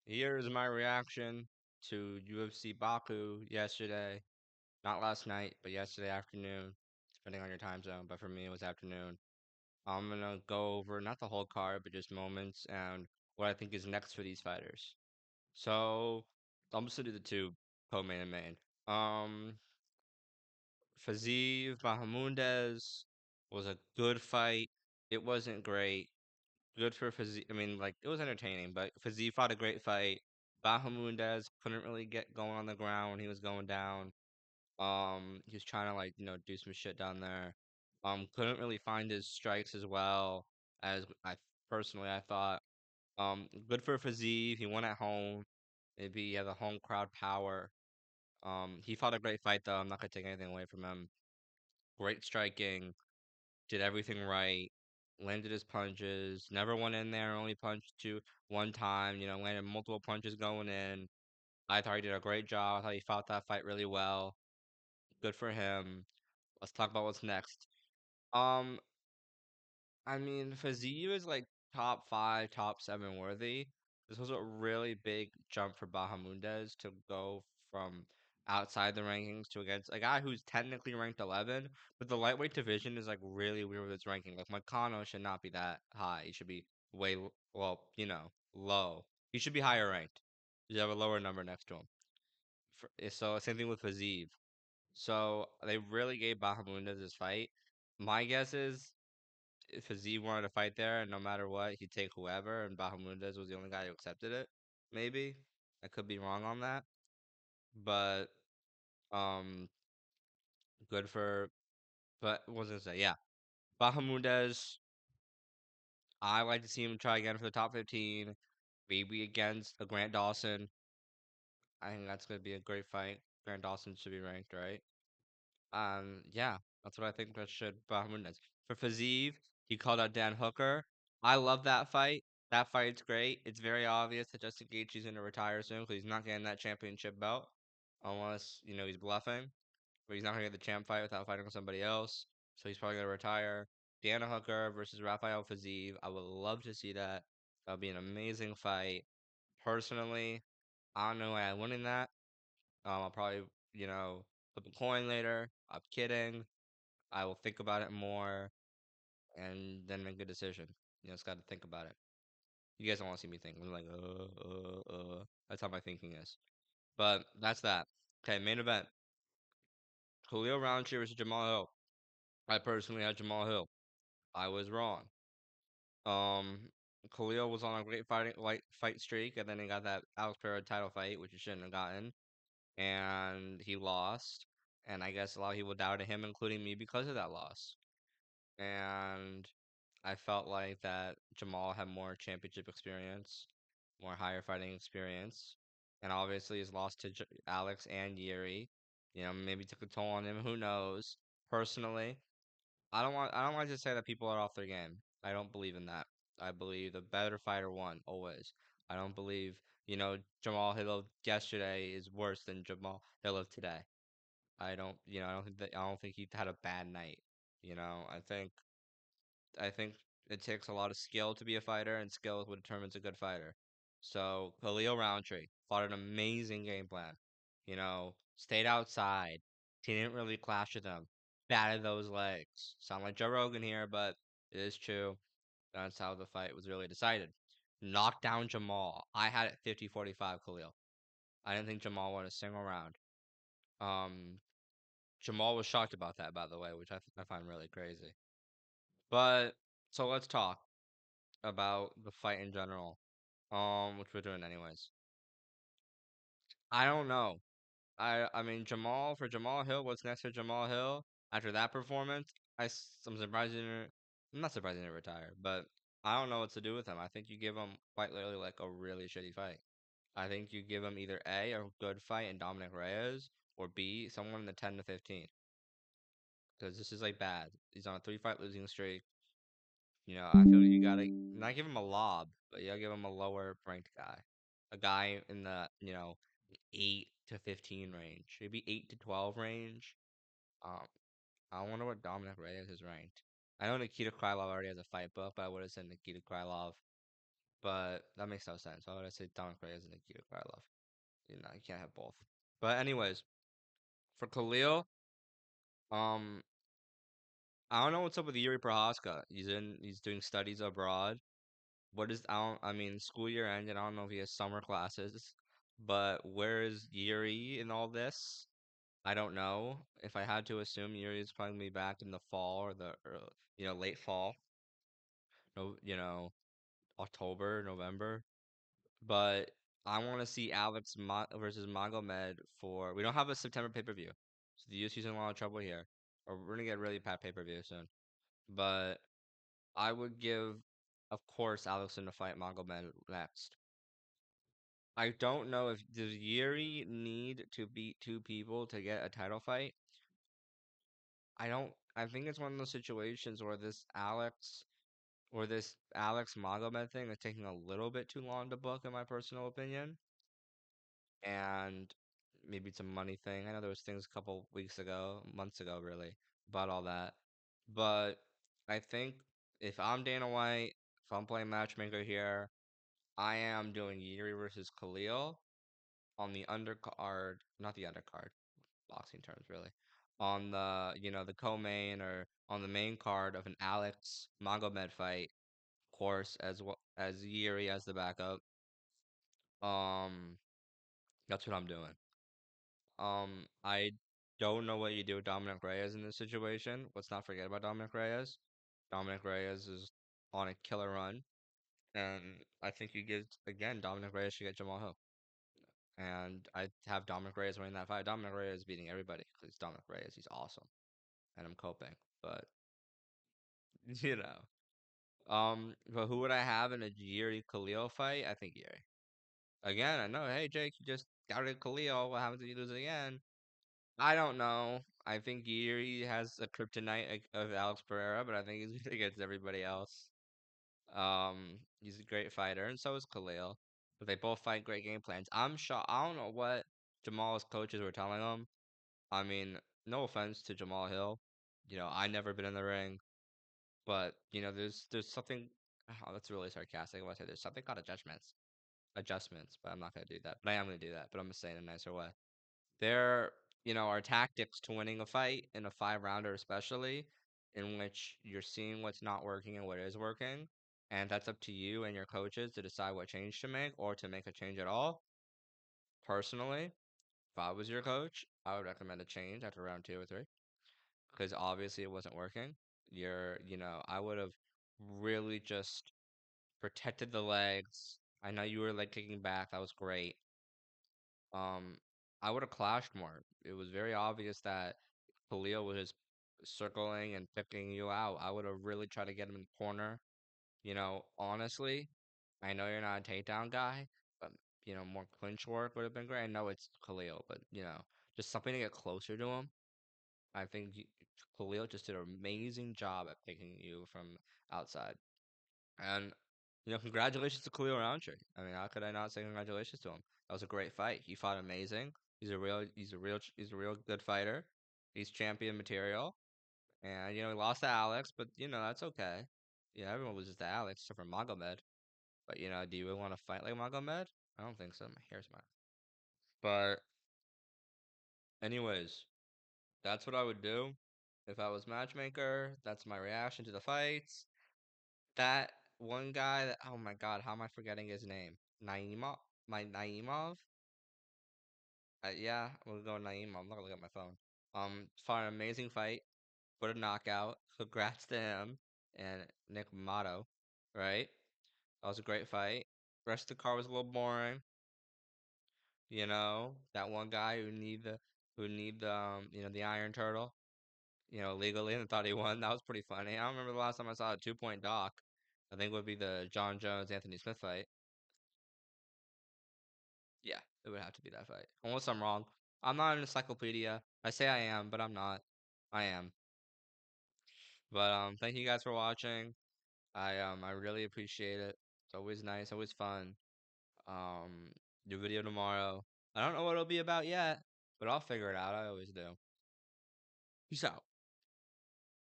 Here's my reaction to UFC Baku yesterday. Not last night, but yesterday afternoon, depending on your time zone. But for me, it was afternoon. I'm gonna go over not the whole card, but just moments and what I think is next for these fighters. So I'm just gonna do the two co-main and main. Um, Fiziev Mahamudez was a good fight. It wasn't great. Good for Fiziev. I mean, like it was entertaining, but Fiziev fought a great fight. Bahamundez couldn't really get going on the ground when he was going down. He was trying to like do some shit down there. Couldn't really find his strikes as well as I thought. Good for Fiziev. He won at home. Maybe he had the home crowd power. He fought a great fight though. I'm not gonna take anything away from him. Great striking. Did everything right, landed his punches, never went in there, only punched two one time, landed multiple punches going in. I thought he did a great job. I thought he fought that fight really well. Good for him. Let's talk about what's next. Um, I mean, Fiziev is like top five, top seven worthy. This was a really big jump for Bahamundez to go from outside the rankings to against a guy who's technically ranked 11, but the lightweight division is like really weird with its ranking. Like Makano should not be that high. He should be well, low. He should be higher ranked. You have a lower number next to him. So same thing with Fiziev. So they really gave Bahamundez this fight. My guess is if Z wanted to fight there, and no matter what, he'd take whoever, and Bahamundez was the only guy who accepted it. Maybe I could be wrong on that, but um, good for. But what was I gonna say? Yeah, Bahamundez. I like to see him try again for the top 15, maybe against a Grant Dawson. I think that's gonna be a great fight. Grant Dawson should be ranked, right? Yeah, that's what I think that should Bahamundez. For Fiziev, he called out Dan Hooker. I love that fight. That fight's great. It's very obvious that Justin Gaethje's going to retire soon because he's not getting that championship belt unless, he's bluffing. But he's not going to get the champ fight without fighting somebody else. So he's probably going to retire. Dan Hooker versus Rafael Fiziev. I would love to see that. That would be an amazing fight. Personally, I don't know why I'm winning that. I'll probably, flip a coin later. I'm kidding. I will think about it more and then make a decision. It's got to think about it. You guys don't want to see me think. I'm like, That's how my thinking is. But that's that. Okay, main event. Khalil Roundtree versus Jamal Hill. I personally had Jamal Hill. I was wrong. Um, Khalil was on a great fight streak, and then he got that Alex Pereira title fight, which he shouldn't have gotten, and he lost. And I guess a lot of people doubted him, including me, because of that loss. And I felt like that Jamal had more championship experience, more higher fighting experience, and obviously his loss to Alex and Yuri, maybe took a toll on him. Who knows? Personally, I don't want to say that people are off their game. I don't believe in that. I believe the better fighter won always. I don't believe Jamal Hill of yesterday is worse than Jamal Hill of today. I don't think he had a bad night. I think it takes a lot of skill to be a fighter, and skill is what determines a good fighter. So Khalil Roundtree fought an amazing game plan. Stayed outside. He didn't really clash with them. Batted those legs. Sound like Joe Rogan here, but it is true. That's how the fight was really decided. Knocked down Jamal. I had it 50-45 Khalil. I didn't think Jamal won a single round. Um, Jamal was shocked about that, by the way, which I find really crazy. But so let's talk about the fight in general. Which we're doing anyways. I don't know. I mean Jamal Hill. What's next for Jamal Hill after that performance? I'm surprised he didn't. I'm not surprised he didn't retire, but I don't know what to do with him. I think you give him quite literally like a really shitty fight. I think you give him either A, a good fight in Dominic Reyes, or B, someone in the 10 to 15. Because this is like bad. He's on a 3-fight losing streak. I feel like you gotta not give him a lob, but you gotta give him a lower ranked guy. A guy in the, 8 to 15 range. Maybe 8 to 12 range. Um, I wonder what Dominic Reyes is ranked. I know Nikita Krylov already has a fight book, but I would have said Nikita Krylov. but that makes no sense. Why would I say Dominic Reyes and Nikita Krylov? You know, you can't have both. But anyways, for Khalil, um, I don't know what's up with Yuri Prohaska. He's doing studies abroad. What is I don't I mean school year ended. I don't know if he has summer classes, but where is Yuri in all this? I don't know. If I had to assume, Yuri is probably gonna be back in the fall or late fall. No, October, November. But I want to see versus Magomed for. We don't have a September pay-per-view, so the UFC's in a lot of trouble here. Or we're gonna get really bad pay-per-view soon. But I would give, of course, Alexson to fight Magomed next. I don't know if does Yuri need to beat two people to get a title fight. I don't. I think it's one of those situations where this Alex Magomed thing is taking a little bit too long to book, in my personal opinion. And maybe it's a money thing. I know there was things a couple weeks ago, months ago, really, about all that. But I think if I'm Dana White, if I'm playing matchmaker here, I am doing Yuri versus Khalil on the undercard, not the undercard, boxing terms really, on the co-main or on the main card of an Alex Magomed fight, of course, as well as Yuri as the backup. Um, that's what I'm doing. I don't know what you do with Dominic Reyes in this situation. Let's not forget about Dominic Reyes. Dominic Reyes is on a killer run, and I think you give again Dominic Reyes should get Jamal Hill, and I have Dominic Reyes winning that fight. Dominic Reyes beating everybody because Dominic Reyes, he's awesome, and I'm coping. But you know, but who would I have in a Yuri Khalil fight? I think Yuri. Again, I know. Hey Jake, you just doubted Khalil. What happens if you lose again? I don't know. I think Yuri has a kryptonite of Alex Pereira, but I think he's good against everybody else. He's a great fighter, and so is Khalil. But they both fight great game plans. I'm shocked. I don't know what Jamal's coaches were telling him. I mean, no offense to Jamal Hill. I never been in the ring, but there's something. Oh, that's really sarcastic. If I say there's something called adjustments, but I'm not gonna do that. But I am gonna do that. But I'm gonna say it in a nicer way. There, are tactics to winning a fight in a five-rounder, especially in which you're seeing what's not working and what is working. And that's up to you and your coaches to decide what change to make or to make a change at all. Personally, if I was your coach, I would recommend a change after round two or three because obviously it wasn't working. I would have really just protected the legs. I know you were leg kicking back. That was great. Um, I would have clashed more. It was very obvious that Khalil was just circling and picking you out. I would have really tried to get him in the corner. Honestly, I know you're not a takedown guy, but more clinch work would have been great. I know it's Khalil, but just something to get closer to him. I think Khalil just did an amazing job at picking you from outside. And congratulations to Khalil Roundtree. I mean, how could I not say congratulations to him? That was a great fight. He fought amazing. He's a real good fighter. He's champion material. And he lost to Alex, but that's okay. Everyone loses to Alex except for Magomed. But do you really want to fight like Magomed? I don't think so. My hair's mine. But anyways, that's what I would do if I was matchmaker. That's my reaction to the fights. That one guy that oh my god, how am I forgetting his name? Naimov? Yeah, we'll go Naimov. I'm not gonna look at my phone. Fought an amazing fight, put a knockout. Congrats to him and Nick Mato, right? That was a great fight. Rest of the card was a little boring. That one guy who need the Iron Turtle, legally and thought he won. That was pretty funny. I don't remember the last time I saw a 2-point doc. I think it would be the John Jones Anthony Smith fight. Yeah, it would have to be that fight. Unless I'm wrong. I'm not an encyclopedia. I say I am, but I'm not. I am. But thank you guys for watching. I really appreciate it. It's always nice, always fun. Um, do video tomorrow. I don't know what it'll be about yet, but I'll figure it out. I always do. Peace out.